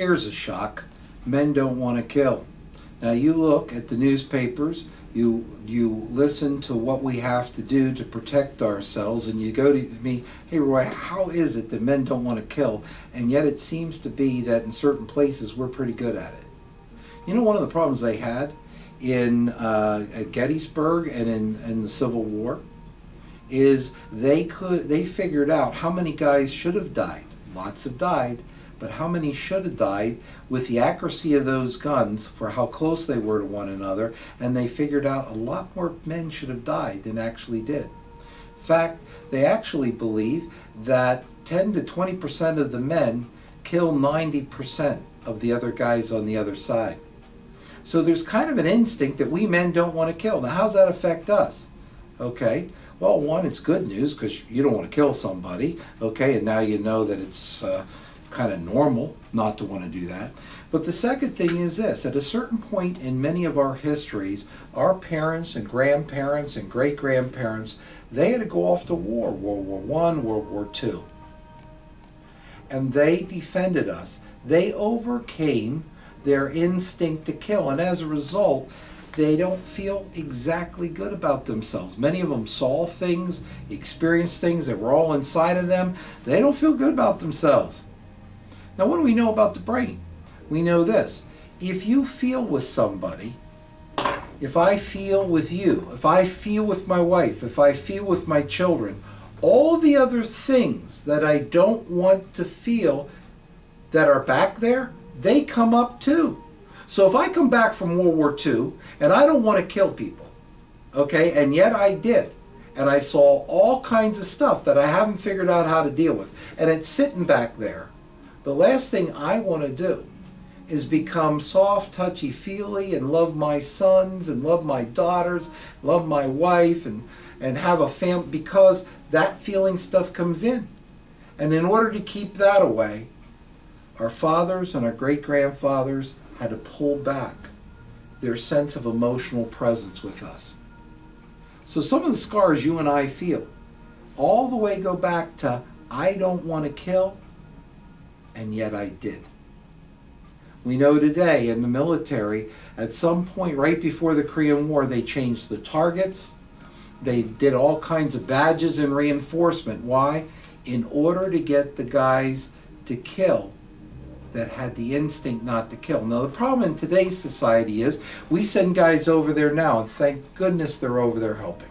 Here's a shock. Men don't want to kill. Now you look at the newspapers, you listen to what we have to do to protect ourselves, and you go to me, hey Roy, how is it that men don't want to kill? And yet it seems to be that in certain places we're pretty good at it. You know, one of the problems they had in at Gettysburg and in the Civil War is they figured out how many guys should have died. Lots have died, but how many should have died with the accuracy of those guns for how close they were to one another, and they figured out a lot more men should have died than actually did. In fact, they actually believe that 10 to 20% of the men kill 90% of the other guys on the other side. So there's kind of an instinct that we men don't want to kill. Now, how does that affect us? Okay, well, one, it's good news because you don't want to kill somebody, okay, and now you know that it's kind of normal not to want to do that. But the second thing is this: at a certain point in many of our histories, our parents and grandparents and great-grandparents, they had to go off to war, World War I, World War II. And they defended us. They overcame their instinct to kill, and as a result, they don't feel exactly good about themselves. Many of them saw things, experienced things that were all inside of them. They don't feel good about themselves. Now, what do we know about the brain? We know this: if you feel with somebody, if I feel with you, if I feel with my wife, if I feel with my children, all the other things that I don't want to feel that are back there, they come up too. So if I come back from World War II and I don't want to kill people, okay, and yet I did, and I saw all kinds of stuff that I haven't figured out how to deal with, and it's sitting back there, the last thing I want to do is become soft, touchy-feely, and love my sons, and love my daughters, love my wife, and have a family, because that feeling stuff comes in. And in order to keep that away, our fathers and our great-grandfathers had to pull back their sense of emotional presence with us. So some of the scars you and I feel all the way go back to, I don't want to kill, and yet I did. We know today in the military, at some point right before the Korean War, they changed the targets. They did all kinds of badges and reinforcement. Why? In order to get the guys to kill that had the instinct not to kill. Now, the problem in today's society is we send guys over there now, and thank goodness they're over there helping.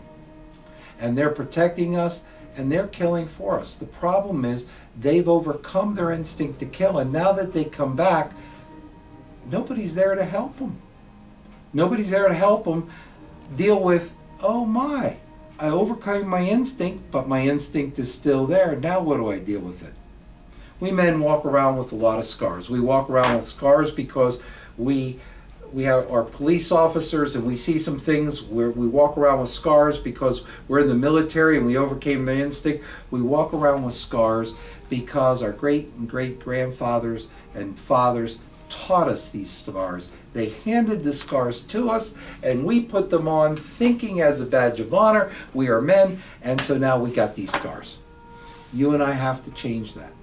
And they're protecting us, and they're killing for us. The problem is they've overcome their instinct to kill, and now that they come back, nobody's there to help them. Nobody's there to help them deal with, oh my, I overcame my instinct, but my instinct is still there. Now what do I deal with it? We men walk around with a lot of scars. We walk around with scars because we have our police officers, and we see some things where we walk around with scars because we're in the military and we overcame the instinct. We walk around with scars because our great and great grandfathers and fathers taught us these scars. They handed the scars to us, and we put them on thinking as a badge of honor, we are men, and so now we got these scars. You and I have to change that.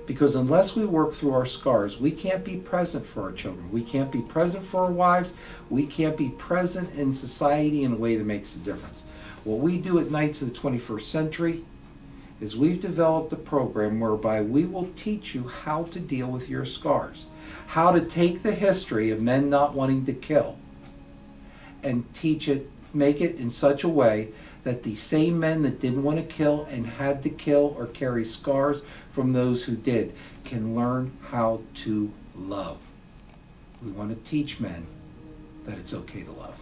Because unless we work through our scars, we can't be present for our children. We can't be present for our wives. We can't be present in society in a way that makes a difference. What we do at Knights of the 21st Century is we've developed a program whereby we will teach you how to deal with your scars, how to take the history of men not wanting to kill and teach it, make it in such a way that the same men that didn't want to kill and had to kill or carry scars from those who did can learn how to love. We want to teach men that it's okay to love.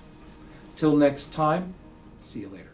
Till next time, see you later.